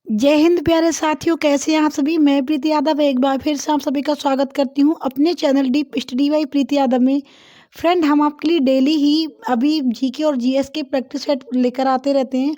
जय हिंद प्यारे साथियों, कैसे हैं आप सभी। मैं प्रीति यादव एक बार फिर से आप सभी का स्वागत करती हूं अपने चैनल डीप स्टडी बाई प्रीति यादव में। फ्रेंड, हम आपके लिए डेली ही अभी जीके और जीएस के प्रैक्टिस सेट लेकर आते रहते हैं।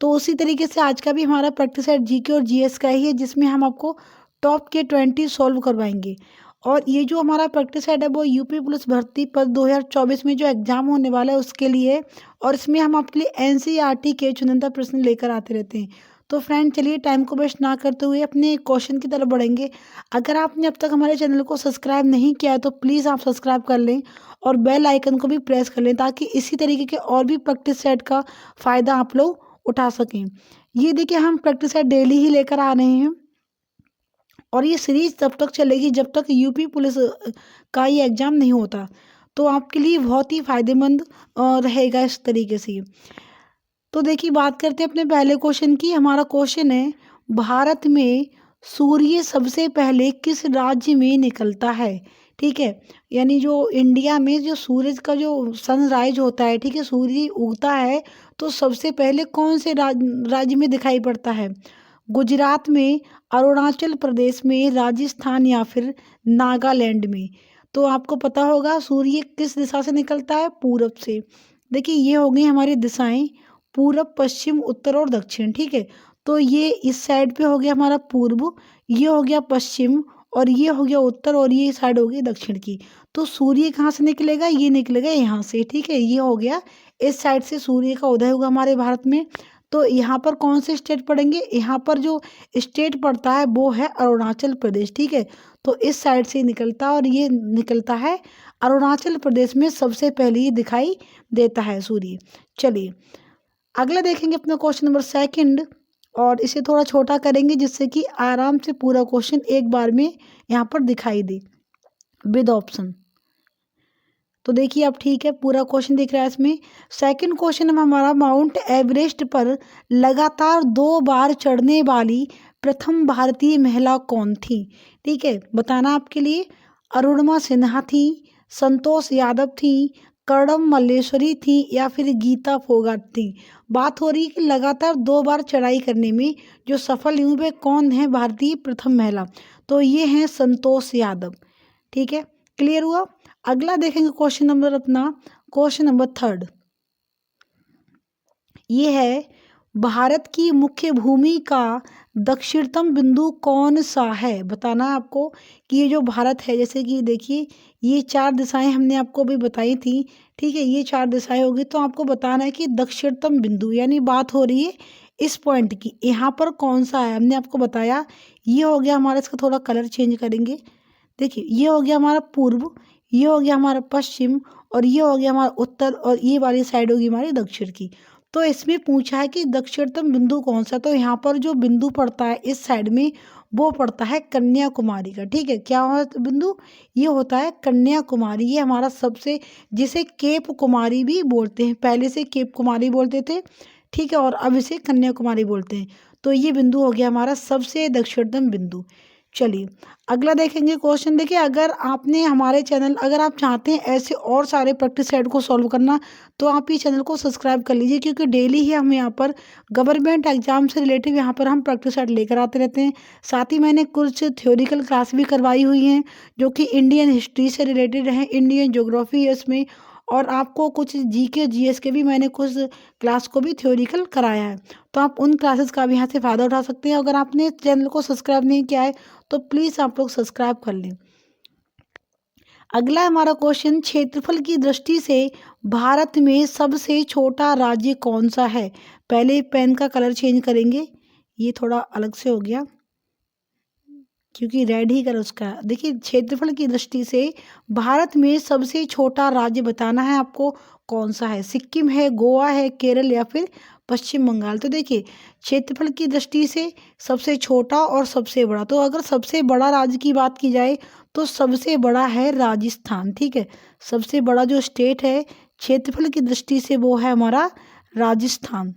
तो उसी तरीके से आज का भी हमारा प्रैक्टिस सेट जीके और जीएस का ही है, जिसमें हम आपको टॉप के 20 सॉल्व करवाएंगे। और ये जो हमारा प्रैक्टिस सेट है वो यूपी पुलिस भर्ती पद 2024 में जो एग्जाम होने वाला है उसके लिए। और इसमें हम आपके लिए एनसीईआरटी के चुनिंदा प्रश्न लेकर आते रहते हैं। तो फ्रेंड, चलिए टाइम को वेस्ट ना करते हुए अपने क्वेश्चन की तरफ बढ़ेंगे। अगर आपने अब तक हमारे चैनल को सब्सक्राइब नहीं किया है तो प्लीज़ आप सब्सक्राइब कर लें और बेल आइकन को भी प्रेस कर लें, ताकि इसी तरीके के और भी प्रैक्टिस सेट का फ़ायदा आप लोग उठा सकें। ये देखिए, हम प्रैक्टिस सेट डेली ही लेकर आ रहे हैं और ये सीरीज तब तक चलेगी जब तक यूपी पुलिस का ये एग्ज़ाम नहीं होता। तो आपके लिए बहुत ही फ़ायदेमंद रहेगा इस तरीके से। तो देखिए, बात करते हैं अपने पहले क्वेश्चन की। हमारा क्वेश्चन है, भारत में सूर्य सबसे पहले किस राज्य में निकलता है। ठीक है, यानी जो इंडिया में जो सूरज का जो सनराइज होता है, ठीक है, सूर्य उगता है, तो सबसे पहले कौन से राज्य में दिखाई पड़ता है। गुजरात में, अरुणाचल प्रदेश में, राजस्थान या फिर नागालैंड में। तो आपको पता होगा सूर्य किस दिशा से निकलता है, पूरब से। देखिए, ये हो गई हमारी दिशाएं, पूरब, पश्चिम, उत्तर और दक्षिण। ठीक है, तो ये इस साइड पे हो गया हमारा पूर्व, ये हो गया पश्चिम, और ये हो गया उत्तर, और ये साइड हो गई दक्षिण की। तो सूर्य कहाँ से निकलेगा, ये निकलेगा यहाँ से। ठीक है, ये हो गया इस साइड से सूर्य का उदय होगा हमारे भारत में। तो यहाँ पर कौन से स्टेट पड़ेंगे, यहाँ पर जो स्टेट पड़ता है वो है अरुणाचल प्रदेश। ठीक है, तो इस साइड से निकलता है और ये निकलता है अरुणाचल प्रदेश में, सबसे पहले ये दिखाई देता है सूर्य। चलिए अगला देखेंगे अपना क्वेश्चन नंबर सेकंड, और इसे थोड़ा छोटा करेंगे जिससे कि आराम से पूरा क्वेश्चन एक बार में यहाँ पर दिखाई दे विद ऑप्शन। तो देखिए, अब ठीक है, पूरा क्वेश्चन दिख रहा है इसमें। सेकंड क्वेश्चन में हमारा, माउंट एवरेस्ट पर लगातार 2 बार चढ़ने वाली प्रथम भारतीय महिला कौन थी। ठीक है, बताना आपके लिए। अरुणिमा सिन्हा थी, संतोष यादव थी, कर्णम मल्लेश्वरी थी, या फिर गीता फोगाट थी। बात हो रही है कि लगातार 2 बार चढ़ाई करने में जो सफल हुई वे कौन है भारतीय प्रथम महिला। तो ये हैं संतोष यादव। ठीक है, क्लियर हुआ। अगला देखेंगे क्वेश्चन नंबर अपना, क्वेश्चन नंबर थर्ड। ये है, भारत की मुख्य भूमि का दक्षिणतम बिंदु कौन सा है। बताना है आपको कि ये जो भारत है, जैसे कि देखिए ये 4 दिशाएं हमने आपको भी बताई थी। ठीक है, ये 4 दिशाएं होगी, तो आपको बताना है कि दक्षिणतम बिंदु, यानी बात हो रही है इस पॉइंट की, यहाँ पर कौन सा है। हमने आपको बताया, ये हो गया हमारा, इसका थोड़ा कलर चेंज करेंगे। देखिए, ये हो गया हमारा पूर्व, ये हो गया हमारा पश्चिम, और ये हो गया हमारा उत्तर, और ये वाली साइड होगी हमारी दक्षिण की। तो इसमें पूछा है कि दक्षिणतम बिंदु कौन सा। तो यहाँ पर जो बिंदु पड़ता है इस साइड में वो पड़ता है कन्याकुमारी का। ठीक है, क्या होता है बिंदु, ये होता है कन्याकुमारी। ये हमारा सबसे, जिसे केप कुमारी भी बोलते हैं, पहले से केप कुमारी बोलते थे। ठीक है, और अब इसे कन्याकुमारी बोलते हैं। तो ये बिंदु हो गया हमारा सबसे दक्षिणतम बिंदु। चलिए अगला देखेंगे क्वेश्चन। देखिए, अगर आपने हमारे चैनल, अगर आप चाहते हैं ऐसे और सारे प्रैक्टिस सेट को सॉल्व करना, तो आप ये चैनल को सब्सक्राइब कर लीजिए, क्योंकि डेली ही हम यहाँ पर गवर्नमेंट एग्जाम से रिलेटेड यहाँ पर हम प्रैक्टिस सेट लेकर आते रहते हैं। साथ ही मैंने कुछ थ्योरिकल क्लास भी करवाई हुई हैं जो कि इंडियन हिस्ट्री से रिलेटेड हैं, इंडियन ज्योग्राफी है इसमें, और आपको कुछ जीके जीएस के भी मैंने कुछ क्लास को भी थ्योरिकल कराया है। तो आप उन क्लासेस का भी यहाँ से फ़ायदा उठा सकते हैं। अगर आपने चैनल को सब्सक्राइब नहीं किया है तो प्लीज़ आप लोग सब्सक्राइब कर लें। अगला हमारा क्वेश्चन, क्षेत्रफल की दृष्टि से भारत में सबसे छोटा राज्य कौन सा है। पहले पेन का कलर चेंज करेंगे, ये थोड़ा अलग से हो गया क्योंकि रेड ही कलर उसका। देखिए, क्षेत्रफल की दृष्टि से भारत में सबसे छोटा राज्य बताना है आपको कौन सा है। सिक्किम है, गोवा है, केरल या फिर पश्चिम बंगाल। तो देखिए, क्षेत्रफल की दृष्टि से सबसे छोटा और सबसे बड़ा, तो अगर सबसे बड़ा राज्य की बात की जाए तो सबसे बड़ा है राजस्थान। ठीक है, सबसे बड़ा जो स्टेट है क्षेत्रफल की दृष्टि से वो है हमारा राजस्थान।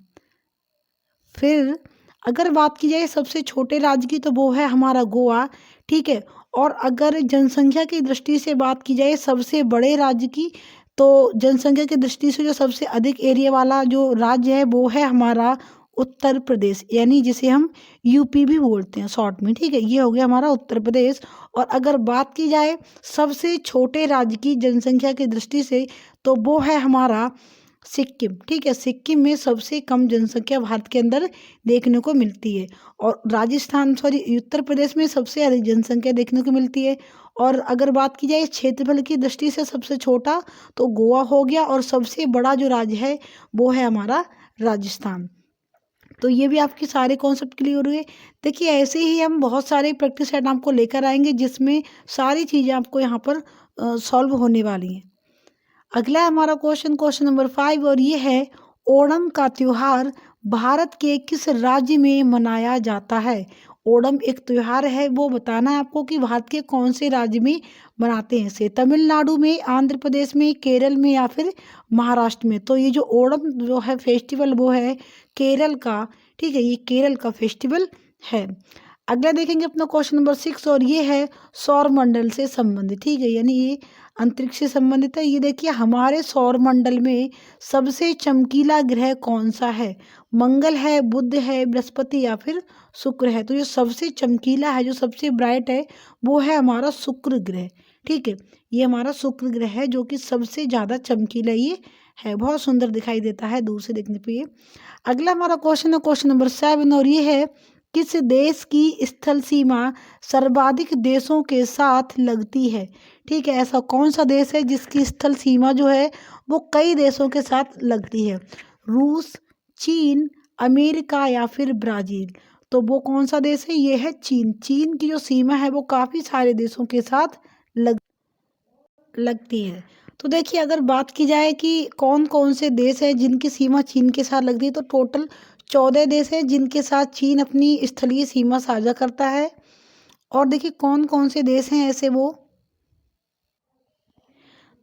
फिर अगर बात की जाए सबसे छोटे राज्य की तो वो है हमारा गोवा। ठीक है, और अगर जनसंख्या की दृष्टि से बात की जाए सबसे बड़े राज्य की, तो जनसंख्या की दृष्टि से जो सबसे अधिक एरिया वाला जो राज्य है वो है हमारा उत्तर प्रदेश, यानी जिसे हम यूपी भी बोलते हैं शॉर्ट में, ठीक है। ये हो गया हमारा उत्तर प्रदेश। और अगर बात की जाए सबसे छोटे राज्य की जनसंख्या की दृष्टि से, तो वो है हमारा सिक्किम, ठीक है। सिक्किम में सबसे कम जनसंख्या भारत के अंदर देखने को मिलती है। और उत्तर प्रदेश में सबसे अधिक जनसंख्या देखने को मिलती है। और अगर बात की जाए क्षेत्रफल की दृष्टि से सबसे छोटा तो गोवा हो गया, और सबसे बड़ा जो राज्य है वो है हमारा राजस्थान। तो ये भी आपके सारे कॉन्सेप्ट क्लियर हुए। देखिए ऐसे ही हम बहुत सारे प्रैक्टिस सेट आपको लेकर आएंगे जिसमें सारी चीज़ें आपको यहाँ पर सॉल्व होने वाली हैं। अगला है हमारा क्वेश्चन नंबर 5, और ये है ओणम का त्योहार भारत के किस राज्य में मनाया जाता है। ओणम एक त्योहार है, वो बताना है आपको कि भारत के कौन से राज्य में मनाते हैं इसे। तमिलनाडु में, आंध्र प्रदेश में, केरल में या फिर महाराष्ट्र में। तो ये जो ओणम जो है फेस्टिवल वो है केरल का, ठीक है। ये केरल का फेस्टिवल है। अगला देखेंगे अपना क्वेश्चन नंबर 6, और ये है सौर मंडल से संबंधित, ठीक है, यानी ये अंतरिक्ष से संबंधित है। ये देखिए हमारे सौर मंडल में सबसे चमकीला ग्रह कौन सा है। मंगल है, बुध है, बृहस्पति या फिर शुक्र है। तो जो सबसे चमकीला है, जो सबसे ब्राइट है, वो है हमारा शुक्र ग्रह, ठीक है। ये हमारा शुक्र ग्रह है जो कि सबसे ज़्यादा चमकीला ये है, बहुत सुंदर दिखाई देता है दूर से देखने पे ये। अगला हमारा क्वेश्चन है क्वेश्चन नंबर 7, और ये है किस देश की स्थल सीमा सर्वाधिक देशों के साथ लगती है, ठीक है। ऐसा कौन सा देश है जिसकी स्थल सीमा जो है वो कई देशों के साथ लगती है। रूस, चीन, अमेरिका या फिर ब्राज़ील। तो वो कौन सा देश है, ये है चीन। चीन की जो सीमा है वो काफ़ी सारे देशों के साथ लगती है। तो देखिए अगर बात की जाए कि कौन कौन से देश हैं जिनकी सीमा चीन के साथ लगती है, तो टोटल 14 देश हैं जिनके साथ चीन अपनी स्थलीय सीमा साझा करता है। और देखिए कौन कौन से देश हैं ऐसे वो,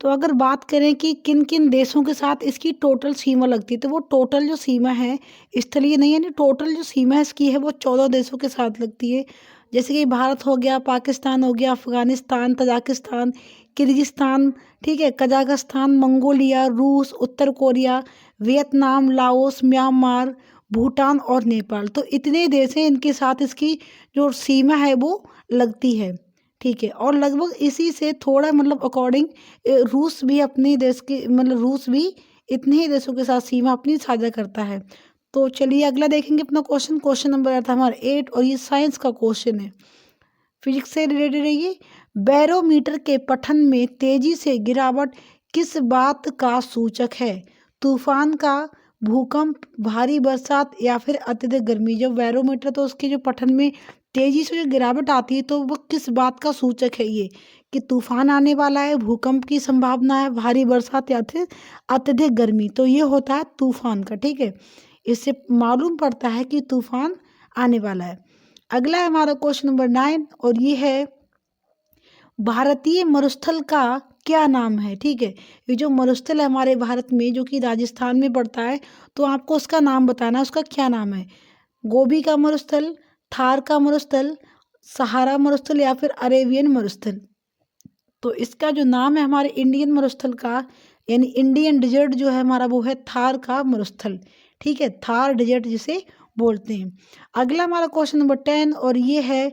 तो अगर बात करें कि किन किन देशों के साथ इसकी टोटल सीमा लगती है, तो वो टोटल जो सीमा है स्थलीय नहीं, यानी टोटल जो सीमा इसकी है वो 14 देशों के साथ लगती है। जैसे कि भारत हो गया, पाकिस्तान हो गया, अफगानिस्तान, तजाकिस्तान, किर्गिस्तान, ठीक है, कजाकिस्तान, मंगोलिया, रूस, उत्तर Korea, Vietnam, Laos, Myanmar, Bhutan और नेपाल। तो इतने देश हैं इनके साथ इसकी जो सीमा है वो लगती है, ठीक है। और लगभग इसी से थोड़ा मतलब अकॉर्डिंग रूस भी अपने देश के मतलब रूस भी इतने ही देशों के साथ सीमा अपनी साझा करता है। तो चलिए अगला देखेंगे अपना क्वेश्चन नंबर था हमारा 8, और ये साइंस का क्वेश्चन है, फिजिक्स से रिलेटेड है ये। बैरोमीटर के पठन में तेजी से गिरावट किस बात का सूचक है। तूफान का, भूकंप, भारी बरसात या फिर अत्यधिक गर्मी। जब बैरोमीटर तो उसके जो पठन में तेजी से जो गिरावट आती है तो वो किस बात का सूचक है ये, कि तूफान आने वाला है, भूकंप की संभावना है, भारी बरसात या फिर अत्यधिक गर्मी। तो ये होता है तूफान का, ठीक है। इससे मालूम पड़ता है कि तूफान आने वाला है। अगला है हमारा क्वेश्चन नंबर 9, और ये है भारतीय मरुस्थल का क्या नाम है, ठीक है। ये जो मरुस्थल है हमारे भारत में जो कि राजस्थान में पड़ता है, तो आपको उसका नाम बताना है, उसका क्या नाम है। गोबी का मरुस्थल, थार का मरुस्थल, सहारा मरुस्थल या फिर अरेबियन मरुस्थल। तो इसका जो नाम है हमारे इंडियन मरुस्थल का, यानी इंडियन डिजर्ट जो है हमारा वो है थार का मरुस्थल, ठीक है। थार डिजर्ट जिसे बोलते हैं। अगला हमारा क्वेश्चन नंबर 10, और ये है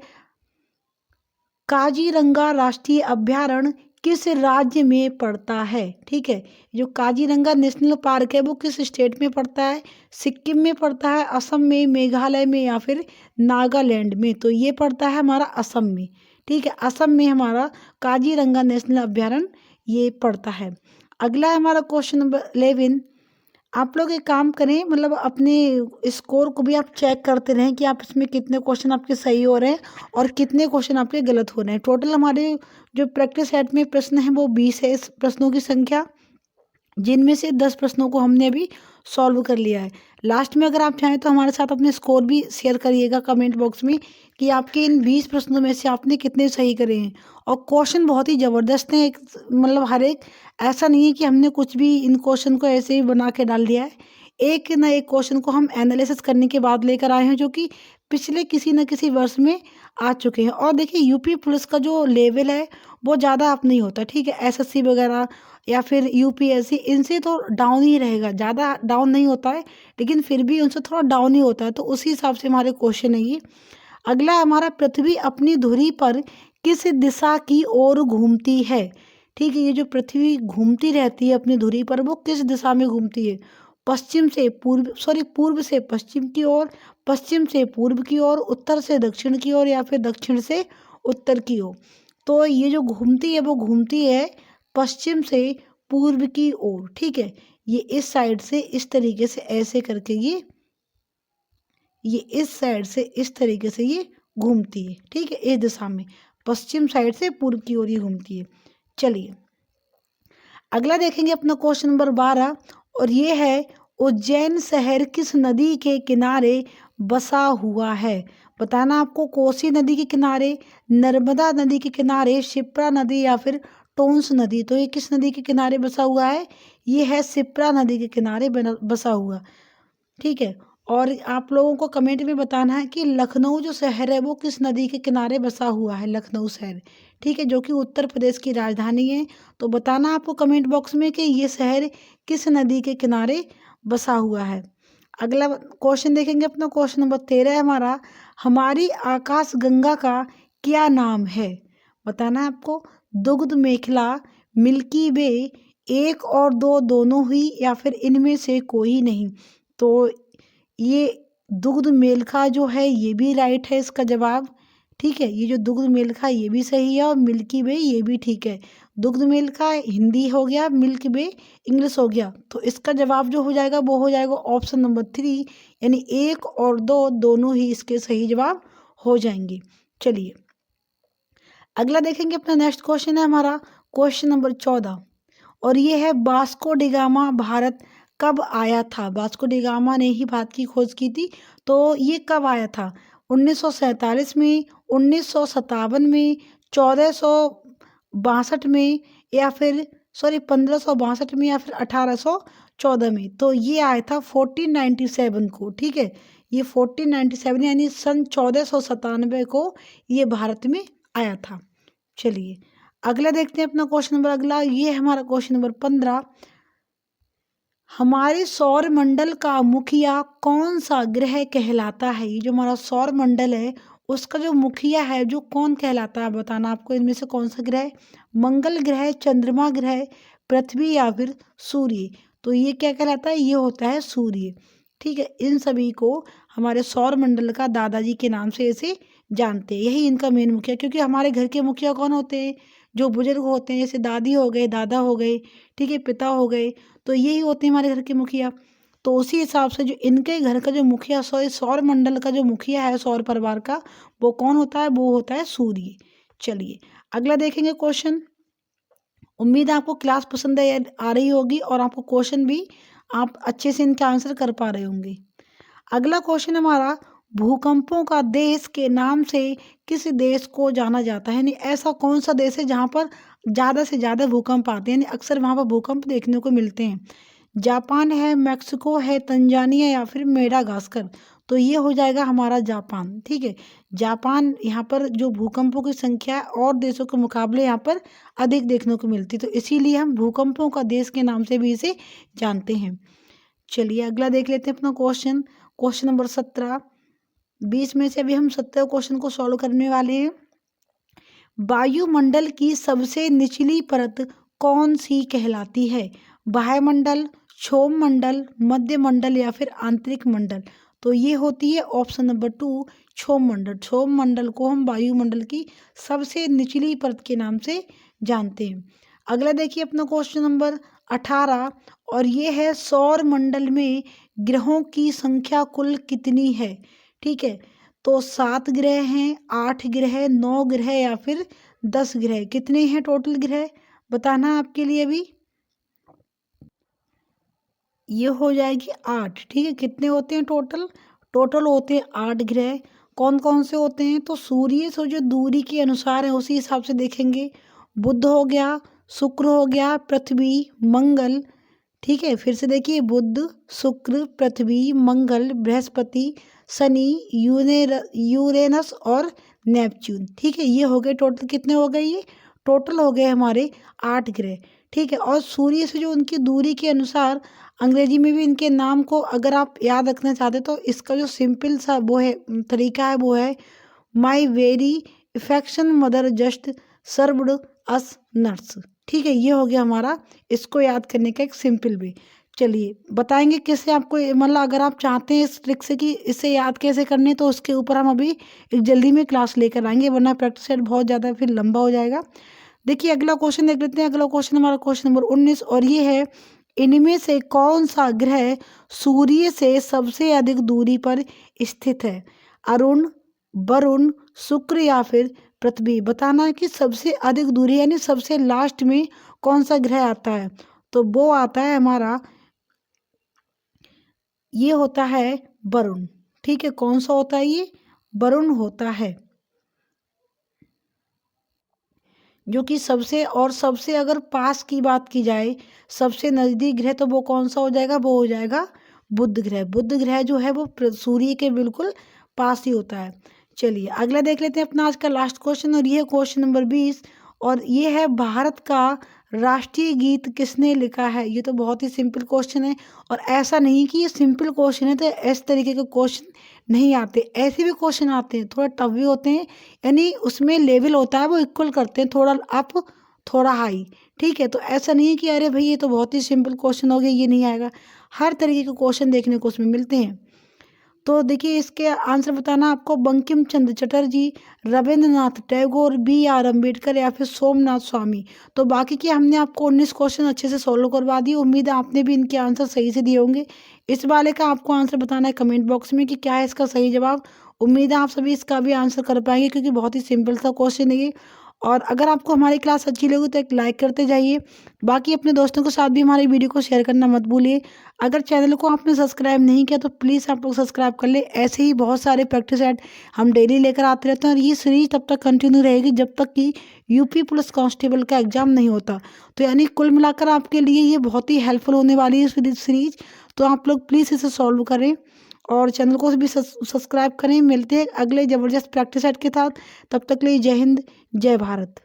काजीरंगा राष्ट्रीय अभयारण्य किस राज्य में पड़ता है, ठीक है। जो काजीरंगा नेशनल पार्क है वो किस स्टेट में पड़ता है। सिक्किम में पड़ता है, असम में, मेघालय में या फिर नागालैंड में। तो ये पड़ता है हमारा असम में, ठीक है। असम में हमारा काजीरंगा नेशनल अभयारण्य ये पड़ता है। अगला है हमारा क्वेश्चन नंबर 11। आप लोग एक काम करें, मतलब अपने स्कोर को भी आप चेक करते रहें कि आप इसमें कितने क्वेश्चन आपके सही हो रहे हैं और कितने क्वेश्चन आपके गलत हो रहे हैं। टोटल हमारे जो प्रैक्टिस सेट में प्रश्न हैं वो 20 है, इस प्रश्नों की संख्या, जिनमें से 10 प्रश्नों को हमने अभी सॉल्व कर लिया है। लास्ट में अगर आप चाहें तो हमारे साथ अपने स्कोर भी शेयर करिएगा कमेंट बॉक्स में कि आपके इन 20 प्रश्नों में से आपने कितने सही करे हैं। और क्वेश्चन बहुत ही ज़बरदस्त हैं, एक मतलब हर एक, ऐसा नहीं है कि हमने कुछ भी इन क्वेश्चन को ऐसे ही बना के डाल दिया है। एक ना एक क्वेश्चन को हम एनालिसिस करने के बाद लेकर आए हैं जो कि पिछले किसी न किसी वर्ष में आ चुके हैं। और देखिए यूपी पुलिस का जो लेवल है वो ज़्यादा आप नहीं होता, ठीक है। एसएससी वगैरह या फिर यूपीएससी, इनसे तो डाउन ही रहेगा, ज़्यादा डाउन नहीं होता है लेकिन फिर भी उनसे थोड़ा डाउन ही होता है, तो उसी हिसाब से हमारे क्वेश्चन है ये। अगला हमारा, पृथ्वी अपनी धुरी पर किस दिशा की ओर घूमती है? ठीक है, ये जो पृथ्वी घूमती रहती है अपनी धुरी पर, वो किस दिशा में घूमती है? पश्चिम से पूर्व, सॉरी पूर्व से पश्चिम की ओर, पश्चिम से पूर्व की ओर, उत्तर से दक्षिण की ओर, या फिर दक्षिण से उत्तर की ओर। तो ये जो घूमती है वो घूमती है पश्चिम से पूर्व की ओर। ठीक है, ये इस साइड से इस तरीके से ऐसे करके ये इस साइड से इस तरीके से ये घूमती है। ठीक है, इस दिशा में पश्चिम साइड से पूर्व की ओर ये घूमती है। चलिए अगला देखेंगे अपना क्वेश्चन नंबर 12, और ये है, उज्जैन शहर किस नदी के किनारे बसा हुआ है? बताना आपको, कोसी नदी के किनारे, नर्मदा नदी के किनारे, शिप्रा नदी, या फिर टोंस नदी। तो ये किस नदी के किनारे बसा हुआ है? ये है शिप्रा नदी के किनारे बसा हुआ। ठीक है, और आप लोगों को कमेंट में बताना है कि लखनऊ जो शहर है वो किस नदी के किनारे बसा हुआ है, लखनऊ शहर। ठीक है, जो कि उत्तर प्रदेश की राजधानी है। तो बताना आपको कमेंट बॉक्स में कि ये शहर किस नदी के किनारे बसा हुआ है। अगला क्वेश्चन देखेंगे अपना, क्वेश्चन नंबर 13 है हमारा, हमारी आकाश गंगा का क्या नाम है? बताना है आपको, दुग्ध मेखला, मिल्की वे, एक और दो दोनों ही, या फिर इनमें से कोई नहीं। तो ये दुग्ध मेलखा जो है ये भी राइट है इसका जवाब। ठीक है, ये जो दुग्ध मेलखा ये भी सही है, और मिल्की वे ये भी ठीक है। दुग्ध मेलखा हिंदी हो गया, मिल्क वे इंग्लिश हो गया, तो इसका जवाब जो हो जाएगा वो हो जाएगा ऑप्शन नंबर 3, यानी एक और दो दोनों ही इसके सही जवाब हो जाएंगे। चलिए अगला देखेंगे अपना, नेक्स्ट क्वेश्चन है हमारा क्वेश्चन नंबर 14, और ये है, वास्को डिगामा भारत कब आया था? वास्को डिगामा ने ही भारत की खोज की थी, तो ये कब आया था? 1947 में, 1957 में, 1462 में, या फिर सॉरी 1562 में, या फिर 1814 में। तो ये आया था 1497 को। ठीक है, ये 1497 यानी सन 1497 को ये भारत में आया था। चलिए अगला देखते हैं अपना क्वेश्चन नंबर, अगला ये है हमारा क्वेश्चन नंबर 15, हमारे सौर मंडल का मुखिया कौन सा ग्रह कहलाता है? ये जो हमारा सौर मंडल है उसका जो मुखिया है जो कौन कहलाता है? बताना आपको, इनमें से कौन सा ग्रह? मंगल ग्रह, चंद्रमा ग्रह, पृथ्वी, या फिर सूर्य। तो ये क्या कहलाता है? ये होता है सूर्य। ठीक है, इन सभी को हमारे सौर मंडल का दादाजी के नाम से इसे जानते हैं, यही इनका मेन मुखिया। क्योंकि हमारे घर के मुखिया कौन होते हैं? जो बुजुर्ग होते हैं, जैसे दादी हो गए, दादा हो गए, ठीक है, पिता हो गए, तो यही होते हैं हमारे घर के मुखिया। तो उसी हिसाब से जो इनके घर का जो मुखिया, सौर मंडल का जो मुखिया है सौर परिवार का, वो कौन होता है? वो होता है सूर्य। चलिए अगला देखेंगे क्वेश्चन। उम्मीद है आपको क्लास पसंद आ रही होगी, और आपको क्वेश्चन भी आप अच्छे से इनके आंसर कर पा रहे होंगे। अगला क्वेश्चन हमारा, भूकंपों का देश के नाम से किस देश को जाना जाता है? यानी ऐसा कौन सा देश है जहाँ पर ज़्यादा से ज़्यादा भूकंप आते हैं, यानी अक्सर वहाँ पर भूकंप देखने को मिलते हैं? जापान है, मैक्सिको है, तंजानिया, या फिर मेडागास्कर। तो ये हो जाएगा हमारा जापान। ठीक है, जापान, यहाँ पर जो भूकंपों की संख्या है और देशों के मुकाबले यहाँ पर अधिक देखने को मिलती है, तो इसीलिए हम भूकंपों का देश के नाम से भी इसे जानते हैं। चलिए अगला देख लेते हैं अपना क्वेश्चन, क्वेश्चन नंबर 17। 20 में से अभी हम 17 क्वेश्चन को सॉल्व करने वाले हैं। वायुमंडल की सबसे निचली परत कौन सी कहलाती है? वायुमंडल, क्षोभ मंडल, मध्य मंडल, या फिर आंतरिक मंडल। तो ये होती है ऑप्शन नंबर 2, क्षोभ मंडल। क्षोभ मंडल को हम वायुमंडल की सबसे निचली परत के नाम से जानते हैं। अगला देखिए अपना क्वेश्चन नंबर 18, और ये है, सौर मंडल में ग्रहों की संख्या कुल कितनी है? ठीक है, तो 7 ग्रह हैं, 8 ग्रह, 9 ग्रह, या फिर 10 ग्रह। कितने हैं टोटल ग्रह? बताना आपके लिए अभी। ये हो जाएगी 8। ठीक है, कितने होते हैं टोटल? टोटल होते हैं 8 ग्रह। कौन कौन से होते हैं? तो सूर्य से जो दूरी के अनुसार है उसी हिसाब से देखेंगे। बुध हो गया, शुक्र हो गया, पृथ्वी, मंगल। ठीक है, फिर से देखिए, बुध, शुक्र, पृथ्वी, मंगल, बृहस्पति, शनि, यूरेनस और नेपच्यून। ठीक है, ये हो गए टोटल, कितने हो गए? ये टोटल हो गए हमारे 8 ग्रह। ठीक है। और सूर्य से जो उनकी दूरी के अनुसार अंग्रेजी में भी इनके नाम को अगर आप याद रखना चाहते तो इसका जो सिंपल सा वो है तरीका है वो है my very affection mother just served us nuts. ठीक है, ये हो गया हमारा इसको याद करने का एक सिंपल वे। चलिए बताएंगे कैसे आपको, मतलब अगर आप चाहते हैं इस ट्रिक से कि इसे याद कैसे करने, तो उसके ऊपर हम अभी एक जल्दी में क्लास लेकर आएंगे, वरना प्रैक्टिस सेट बहुत ज़्यादा फिर लंबा हो जाएगा। देखिए अगला क्वेश्चन देख लेते हैं। अगला क्वेश्चन हमारा क्वेश्चन नंबर 19 और ये है, इनमें से कौन सा ग्रह सूर्य से सबसे अधिक दूरी पर स्थित है? अरुण, वरुण, शुक्र या फिर पृथ्वी। बताना है कि सबसे अधिक दूरी यानी सबसे लास्ट में कौन सा ग्रह आता है। तो वो आता है हमारा, ये होता है वरुण। ठीक है, कौन सा होता है ये? वरुण होता है, जो कि सबसे अगर पास की बात की जाए, सबसे नज़दीक ग्रह, तो वो कौन सा हो जाएगा? वो हो जाएगा बुध ग्रह। बुध ग्रह जो है वो सूर्य के बिल्कुल पास ही होता है। चलिए अगला देख लेते हैं अपना आज का लास्ट क्वेश्चन, और ये है क्वेश्चन नंबर 20 और ये है, भारत का राष्ट्रीय गीत किसने लिखा है? ये तो बहुत ही सिंपल क्वेश्चन है, और ऐसा नहीं कि ये सिंपल क्वेश्चन है तो इस तरीके के क्वेश्चन नहीं आते, ऐसे भी क्वेश्चन आते हैं, थोड़ा टफ भी होते हैं, यानी उसमें लेवल होता है वो इक्वल करते हैं, थोड़ा अप थोड़ा हाई। ठीक है, तो ऐसा नहीं है कि अरे भाई ये तो बहुत ही सिंपल क्वेश्चन हो गया ये नहीं आएगा, हर तरीके के क्वेश्चन देखने को उसमें मिलते हैं। तो देखिए इसके आंसर बताना आपको, बंकिम चंद्र चटर्जी, रविंद्रनाथ टैगोर, बी आर अम्बेडकर या फिर सोमनाथ स्वामी। तो बाकी के हमने आपको 19 क्वेश्चन अच्छे से सॉल्व करवा दिए, उम्मीद है आपने भी इनके आंसर सही से दिए होंगे। इस वाले का आपको आंसर बताना है कमेंट बॉक्स में कि क्या है इसका सही जवाब। उम्मीद है आप सभी इसका भी आंसर कर पाएंगे, क्योंकि बहुत ही सिंपल सा क्वेश्चन है ये। और अगर आपको हमारी क्लास अच्छी लगी तो एक लाइक करते जाइए, बाकी अपने दोस्तों के साथ भी हमारी वीडियो को शेयर करना मत भूलिए। अगर चैनल को आपने सब्सक्राइब नहीं किया तो प्लीज़ आप लोग सब्सक्राइब कर ले, ऐसे ही बहुत सारे प्रैक्टिस सेट हम डेली लेकर आते रहते हैं, और ये सीरीज तब तक कंटिन्यू रहेगी जब तक कि यूपी पुलिस कांस्टेबल का एग्जाम नहीं होता। तो यानी कुल मिलाकर आपके लिए ये बहुत ही हेल्पफुल होने वाली है सीरीज। तो आप लोग प्लीज़ इसे सॉल्व करें और चैनल को भी सब्सक्राइब करें। मिलते हैं अगले ज़बरदस्त प्रैक्टिस सेट के साथ, तब तक के लिए जय हिंद, जय भारत।